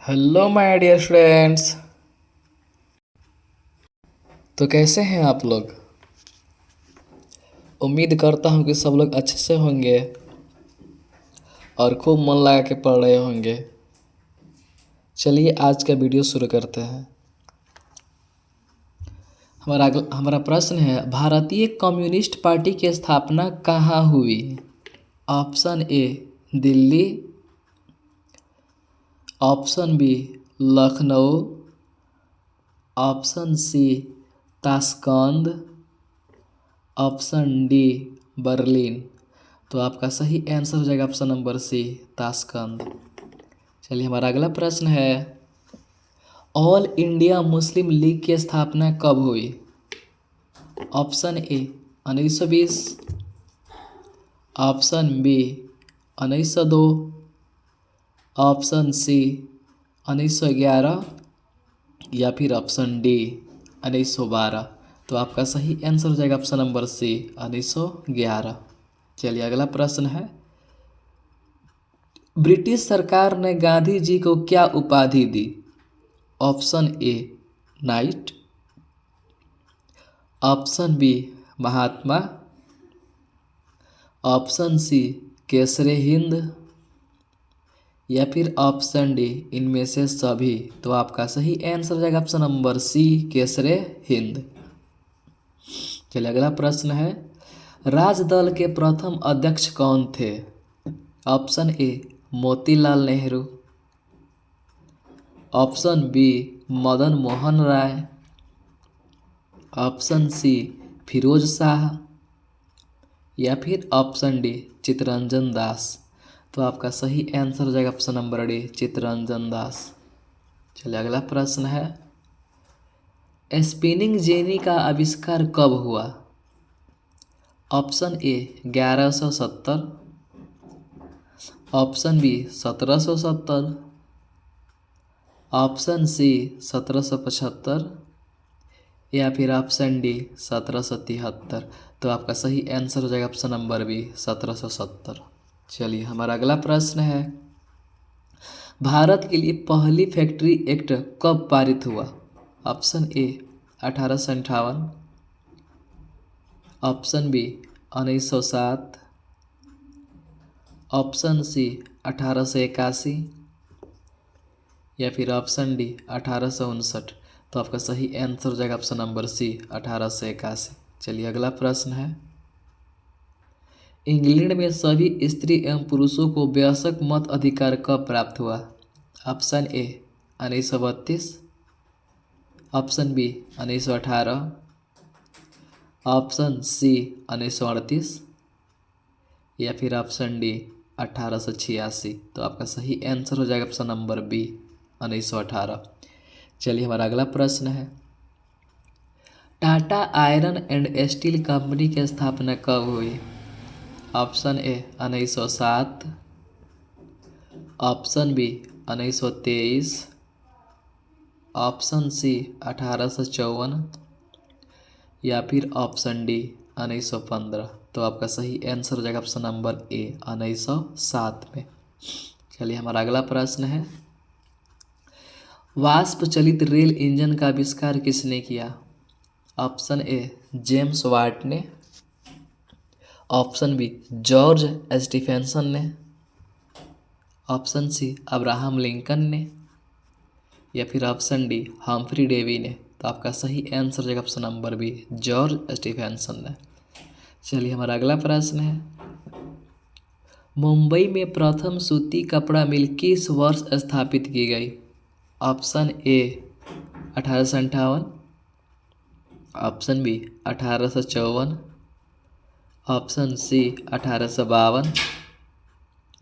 Hello my dear students. तो कैसे हैं आप लोग। उम्मीद करता हूं कि सब लोग अच्छे से होंगे और खूब मन लगा के पढ़ रहे होंगे। चलिए आज का वीडियो शुरू करते हैं। हमारा प्रश्न है, भारतीय कम्युनिस्ट पार्टी की स्थापना कहाँ हुई। Option A Delhi, option B Lucknow, option C Tashkent, option D Berlin. तो आपका सही आंसर हो जाएगा ऑप्शन नंबर सी ताशकंद। चलिए हमारा अगला प्रश्न है, ऑल इंडिया मुस्लिम लीग की स्थापना कब हुई। Option A 1920, option B 1902, option C 1911 या फिर ऑप्शन डी 1912। तो आपका सही आंसर हो जाएगा ऑप्शन नंबर सी 1911। चलिए अगला प्रश्न है, ब्रिटिश सरकार ने गांधी जी को क्या उपाधि दी। Option A knight, option B महात्मा, ऑप्शन सी केसरे हिंद या फिर ऑप्शन डी इनमें से सभी। तो आपका सही आंसर हो जाएगा ऑप्शन नंबर सी केसरे हिंद। चलिए अगला प्रश्न है, राजदल के प्रथम अध्यक्ष कौन थे। Option A Motilal Nehru, option B Madan Mohan Rai, option C Firoz Shah या फिर ऑप्शन डी चित्तरंजन दास। तो आपका सही आंसर हो जाएगा option number D Chittaranjan Das. चलिए अगला प्रश्न है, स्पिनिंग जेनी का आविष्कार कब हुआ। Option A 1170, option B 1770, option C 1775 या फिर ऑप्शन डी 1773। तो आपका सही आंसर हो जाएगा ऑप्शन नंबर बी 1770। चलिए हमारा अगला प्रश्न है, भारत के लिए पहली फैक्ट्री एक्ट कब पारित हुआ। Option A 1858, option B 1907, option C 1881 या फिर ऑप्शन डी 1859। तो आपका सही आंसर हो जाएगा ऑप्शन नंबर सी 1881। चलिए अगला प्रश्न है, इंग्लैंड में सभी स्त्री एवं पुरुषों को वयस्क मत अधिकार कब प्राप्त हुआ। Option A 1932, option B 1918, option C 1938 या फिर ऑप्शन डी 1886। तो आपका सही आंसर हो जाएगा ऑप्शन नंबर बी 1918। चलिए हमारा अगला प्रश्न है, Tata iron and steel company की स्थापना कब हुई। Option A 1907, option B 1923, option C 1854 या फिर ऑप्शन डी 1915। तो आपका सही आंसर हो जाएगा ऑप्शन नंबर ए 1907 में। चलिए हमारा अगला प्रश्न है, वाष्प चलित रेल इंजन का आविष्कार किसने किया। ऑप्शन ए जेम्स वाट ने, ऑप्शन बी जॉर्ज स्टीफेंसन ने, ऑप्शन सी अब्राहम लिंकन ने या फिर ऑप्शन डी हम्फ्री डेवी ने। तो आपका सही आंसर हो जाएगा option number B George Stephenson ने। चलिए हमारा अगला प्रश्न है, मुंबई में प्रथम सूती कपड़ा मिल किस वर्ष स्थापित की गई। Option A 1858, option B 1854, option C 1852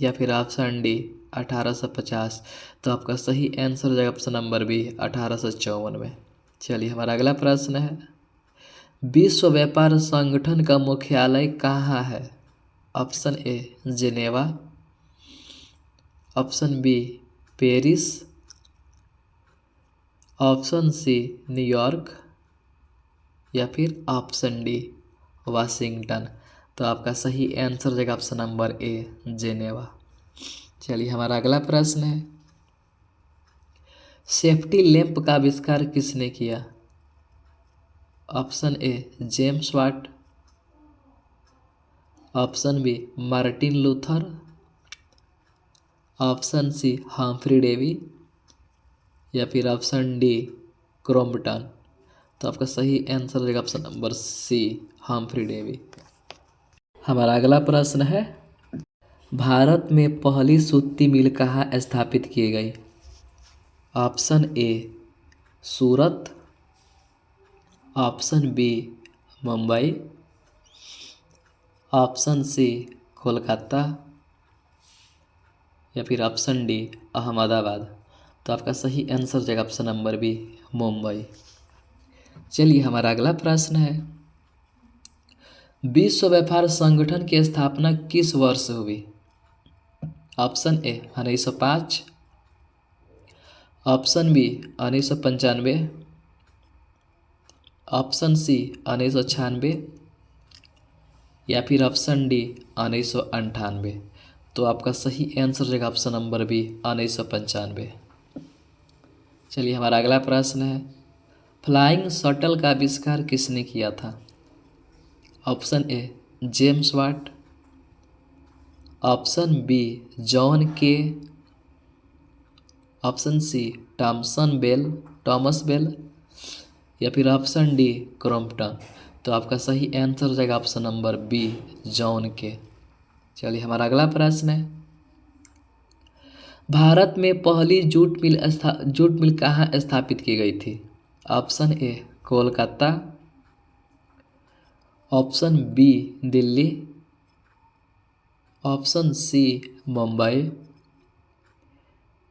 या फिर ऑप्शन डी 1850। तो आपका सही आंसर हो जाएगा ऑप्शन नंबर बी 1854 में। चलिए हमारा अगला प्रश्न है, विश्व व्यापार संगठन का मुख्यालय कहाँ है। Option A Geneva, option B Paris, option C New York या फिर ऑप्शन डी वाशिंगटन। तो आपका सही आंसर हो जाएगा ऑप्शन नंबर ए जेनेवा। चलिए हमारा अगला प्रश्न है, सेफ्टी लैंप का आविष्कार किसने किया? Option A James Watt, option B Martin Luther, option C Humphry Davy या फिर ऑप्शन डी क्रॉम्पटन। तो आपका सही आंसर हो जाएगा option number C Humphry Davy. हमारा अगला प्रश्न है, भारत में पहली सूती मिल कहाँ स्थापित की गई? Option A Surat, option B Mumbai, option C Kolkata या फिर ऑप्शन डी अहमदाबाद। तो आपका सही आंसर हो जाएगा ऑप्शन नंबर बी मुंबई। चलिए हमारा अगला प्रश्न है, विश्व व्यापार संगठन की स्थापना किस वर्ष हुई? Option A 1905, option B 1995, option C 1996 या फिर ऑप्शन डी 1998। तो आपका सही आंसर हो जाएगा ऑप्शन नंबर बी 1995। चलिए हमारा अगला प्रश्न है, फ्लाइंग शटल का आविष्कार किसने किया था? Option A James Watt, option B John Kay, option C Thomas Bell या फिर ऑप्शन डी क्रॉम्पटन। तो आपका सही आंसर हो जाएगा ऑप्शन नंबर बी जॉन के। चलिए हमारा अगला प्रश्न है, भारत में पहली जूट मिल कहाँ स्थापित की गई थी? Option A Kolkata, option B Delhi, option C Mumbai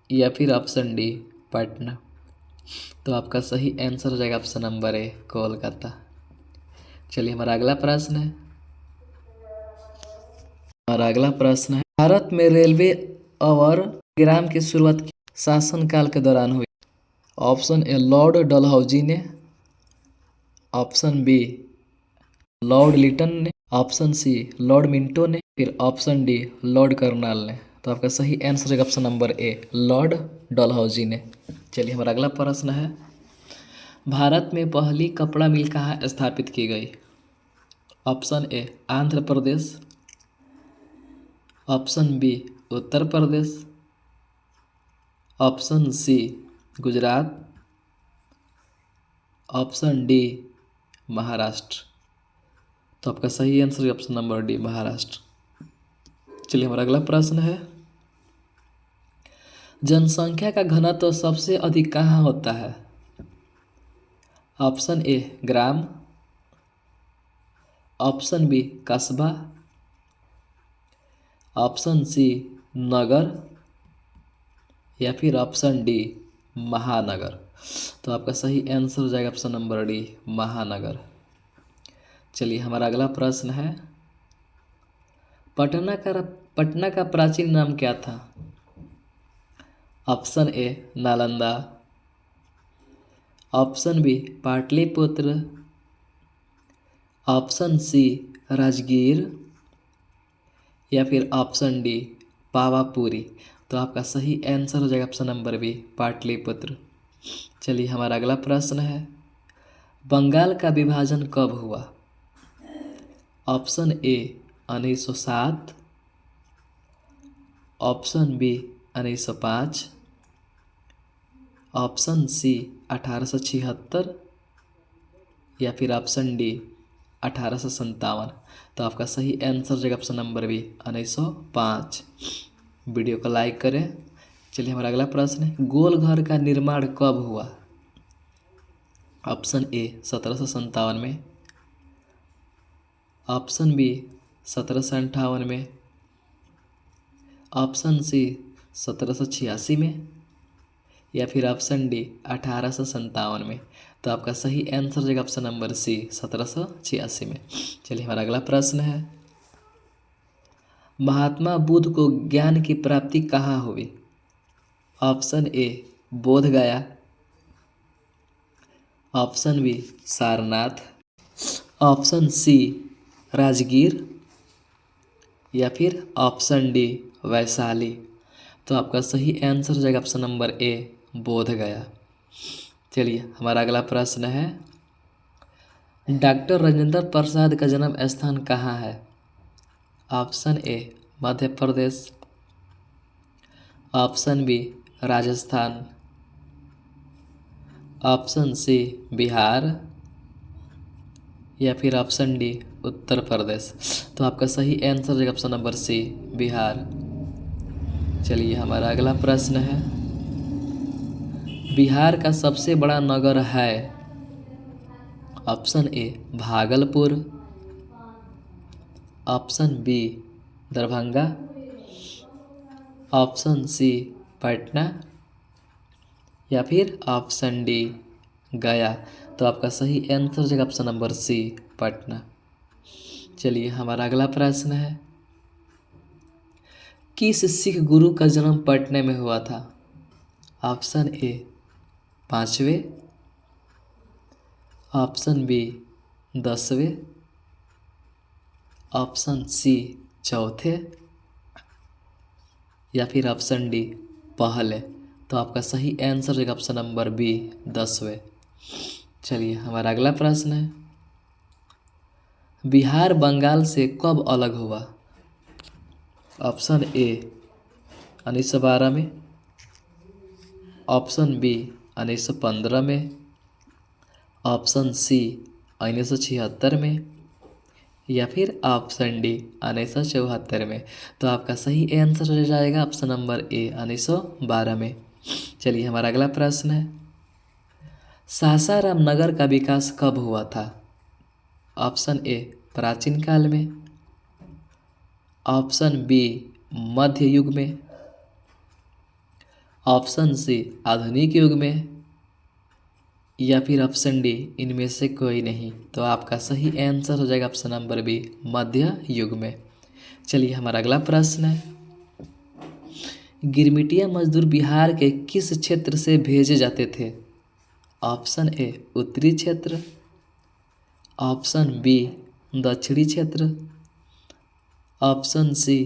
या फिर ऑप्शन डी पटना। तो आपका सही आंसर हो जाएगा ऑप्शन नंबर ए कोलकाता। चलिए हमारा अगला प्रश्न है, भारत में रेलवे और टेलीग्राम की शुरुआत शासनकाल के दौरान हुई? ऑप्शन ए लॉर्ड डलहौजी ने, ऑप्शन बी लॉर्ड लिटन ने, ऑप्शन सी लॉर्ड मिंटो ने, फिर ऑप्शन डी लॉर्ड कर्नल ने। तो आपका सही आंसर है option number A Lord Dalhousie ने। चलिए हमारा अगला प्रश्न है, भारत में पहली कपड़ा मिल कहाँ स्थापित की गई? Option A Andhra Pradesh, option B Uttar Pradesh, option C Gujarat, option D Maharashtra. तो आपका सही आंसर है ऑप्शन नंबर डी महाराष्ट्र। चलिए हमारा अगला प्रश्न है, जनसंख्या का घनत्व सबसे अधिक कहाँ होता है? ऑप्शन ए ग्राम, ऑप्शन बी कस्बा, ऑप्शन सी नगर या फिर ऑप्शन डी महानगर। तो आपका सही आंसर हो जाएगा ऑप्शन नंबर डी महानगर। चलिए हमारा अगला प्रश्न है, पटना का प्राचीन नाम क्या था? Option A Nalanda, option B Pataliputra, option C Rajgir या फिर ऑप्शन डी पावापुरी। तो आपका सही आंसर हो जाएगा ऑप्शन नंबर बी पाटलिपुत्र। चलिए हमारा अगला प्रश्न है, बंगाल का विभाजन कब हुआ? Option A 1907, option B 1905, option C 1876 या फिर ऑप्शन डी 1857। तो आपका सही आंसर हो जाएगा ऑप्शन नंबर बी 1905। वीडियो को लाइक करें। चलिए हमारा अगला प्रश्न है, गोल घर का निर्माण कब हुआ? ऑप्शन ए 1757 में, ऑप्शन बी 1758 में, ऑप्शन सी 1786 में या फिर ऑप्शन डी 1857 में। तो आपका सही आंसर हो जाएगा ऑप्शन नंबर सी 1786 में। चलिए हमारा अगला प्रश्न है, महात्मा बुद्ध को ज्ञान की प्राप्ति कहाँ हुई? Option A Bodh Gaya, option B Sarnath, option C Rajgir या फिर ऑप्शन डी वैशाली। तो आपका सही आंसर हो जाएगा ऑप्शन नंबर ए बोध गया। चलिए हमारा अगला प्रश्न है, डॉक्टर राजेंद्र प्रसाद का जन्म स्थान कहाँ है? Option A Madhya Pradesh, option B Rajasthan, option C Bihar, या फिर ऑप्शन डी उत्तर प्रदेश। तो आपका सही आंसर है ऑप्शन नंबर सी बिहार। चलिए हमारा अगला प्रश्न है, बिहार का सबसे बड़ा नगर है? Option A Bhagalpur, option B Darbhanga, option C Patna, या फिर ऑप्शन डी गया। तो आपका सही आंसर है ऑप्शन नंबर सी पटना। चलिए हमारा अगला प्रश्न है, किस सिख गुरु का जन्म पटना में हुआ था? ऑप्शन ए 5वें, ऑप्शन बी 10वें, ऑप्शन सी 4थे, या फिर ऑप्शन डी पहले। तो आपका सही आंसर है ऑप्शन नंबर बी 10वें। चलिए हमारा अगला प्रश्न है, बिहार बंगाल से कब अलग हुआ? ऑप्शन ए 1912 में, ऑप्शन बी 1915 में, ऑप्शन सी 1976 में, या फिर ऑप्शन डी 1974 में। तो आपका सही आंसर हो जाएगा ऑप्शन नंबर ए 1912 में। चलिए हमारा अगला प्रश्न है, सासाराम नगर का विकास कब हुआ था? ऑप्शन ए प्राचीन काल में, ऑप्शन बी मध्य युग में, ऑप्शन सी आधुनिक युग में, या फिर ऑप्शन डी इनमें से कोई नहीं। तो आपका सही आंसर हो जाएगा ऑप्शन नंबर बी मध्य युग में। चलिए हमारा अगला प्रश्न है, गिरमिटिया मजदूर बिहार के किस क्षेत्र से भेजे जाते थे? ऑप्शन ए उत्तरी क्षेत्र, ऑप्शन बी दक्षिणी क्षेत्र, ऑप्शन सी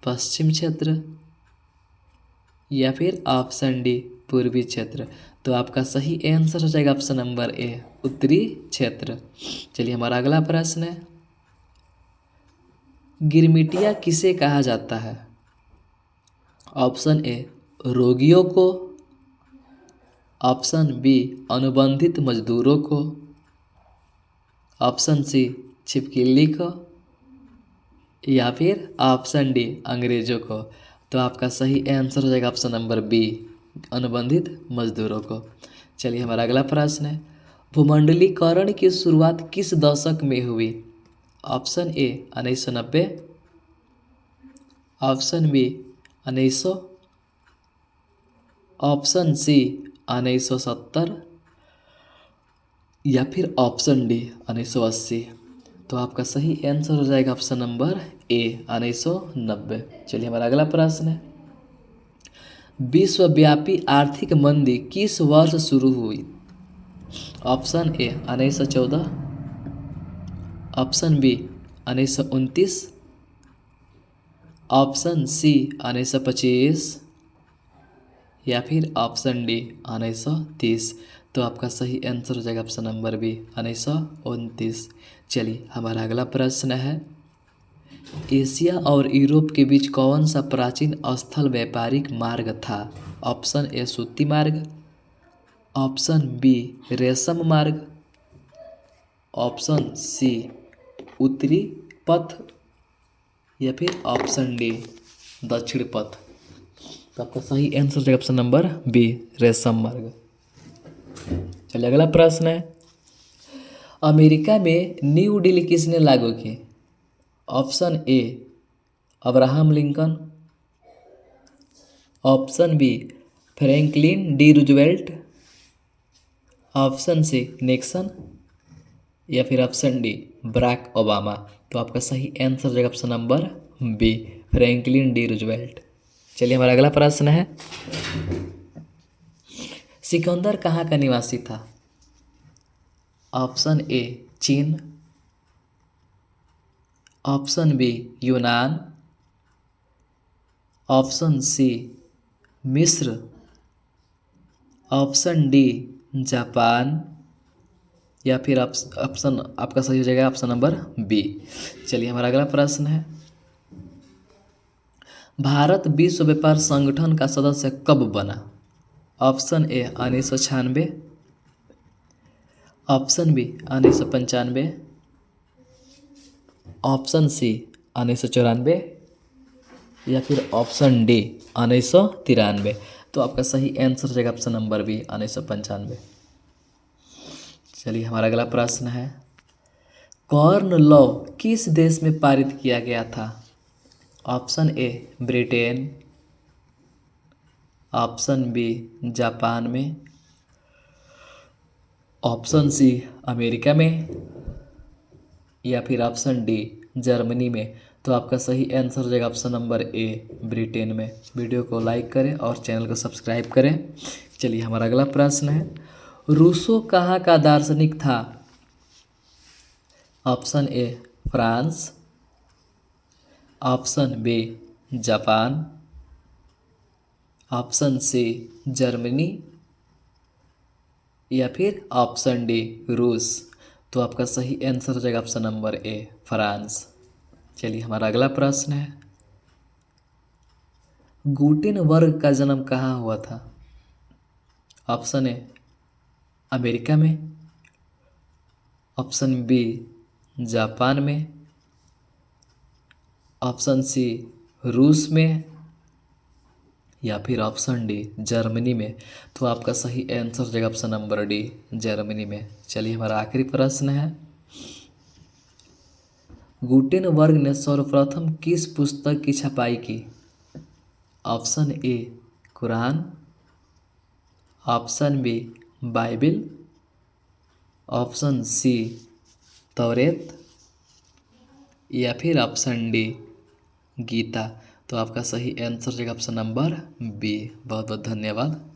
पश्चिम क्षेत्र, या फिर ऑप्शन डी पूर्वी क्षेत्र। तो आपका सही आंसर हो जाएगा ऑप्शन नंबर ए उत्तरी क्षेत्र। चलिए हमारा अगला प्रश्न है, गिरमिटिया किसे कहा जाता है? ऑप्शन ए रोगियों को, ऑप्शन बी अनुबंधित मजदूरों को, ऑप्शन सी छिपकली को, या फिर ऑप्शन डी अंग्रेजों को। तो आपका सही आंसर हो जाएगा ऑप्शन नंबर बी अनुबंधित मजदूरों को। चलिए हमारा अगला प्रश्न है, भूमंडलीकरण की शुरुआत किस दशक में हुई? Option A 1990, option B 1900, option C 1970, या फिर ऑप्शन डी 1980। तो आपका सही आंसर हो जाएगा ऑप्शन नंबर ए 1990। चलिए हमारा अगला प्रश्न है, विश्वव्यापी आर्थिक मंदी किस वर्ष शुरू हुई? Option A 1914, option B 1929, option C 1925, या फिर ऑप्शन डी 1930। तो आपका सही आंसर हो जाएगा ऑप्शन नंबर बी 1929। चलिए हमारा अगला प्रश्न है, एशिया और यूरोप के बीच कौन सा प्राचीन स्थल व्यापारिक मार्ग था? ऑप्शन ए सूती मार्ग, ऑप्शन बी रेशम मार्ग, ऑप्शन सी उत्तरी पथ, या फिर ऑप्शन डी दक्षिण पथ। तो आपका सही आंसर है ऑप्शन नंबर बी रेशम मार्ग। चलिए अगला प्रश्न है, अमेरिका में न्यू डील किसने लागू की? Option A Abraham Lincoln, option B Franklin D Roosevelt, option C Nixon, या फिर ऑप्शन डी बराक ओबामा। तो आपका सही आंसर है option number B Franklin D Roosevelt. चलिए हमारा अगला प्रश्न है, सिकंदर कहाँ का निवासी था? ऑप्शन ए चीन, ऑप्शन बी यूनान, ऑप्शन सी मिस्र, ऑप्शन डी जापान, या फिर ऑप्शन आपका सही हो जाएगा ऑप्शन नंबर बी। चलिए हमारा अगला प्रश्न है, भारत विश्व व्यापार संगठन का सदस्य कब बना? Option A 1996, option B 1995, option C 1994, या फिर ऑप्शन डी 1993। तो आपका सही आंसर हो जाएगा ऑप्शन नंबर बी 1995। चलिए हमारा अगला प्रश्न है, कॉर्न लॉ किस देश में पारित किया गया था? Option A Britain, option B Japan में, ऑप्शन सी अमेरिका में, या फिर ऑप्शन डी जर्मनी में। तो आपका सही आंसर हो जाएगा ऑप्शन नंबर ए ब्रिटेन में। वीडियो को लाइक करें और चैनल को सब्सक्राइब करें। चलिए हमारा अगला प्रश्न है, रूसो कहाँ का दार्शनिक था? Option A France, option B Japan, option C Germany, या फिर ऑप्शन डी रूस। तो आपका सही आंसर हो जाएगा ऑप्शन नंबर ए फ्रांस। चलिए हमारा अगला प्रश्न है, गुटेनबर्ग का जन्म कहाँ हुआ था? ऑप्शन ए अमेरिका में, ऑप्शन बी जापान में, ऑप्शन सी रूस में, या फिर ऑप्शन डी जर्मनी में। तो आपका सही आंसर हो जाएगा ऑप्शन नंबर डी जर्मनी में। चलिए हमारा आखिरी प्रश्न है, गुटेनबर्ग ने सर्वप्रथम किस पुस्तक की छपाई की? ऑप्शन ए कुरान, option B Bible, option C तौरेत, या फिर ऑप्शन डी गीता। तो आपका सही आंसर हो जाएगा ऑप्शन नंबर बी। बहुत बहुत धन्यवाद।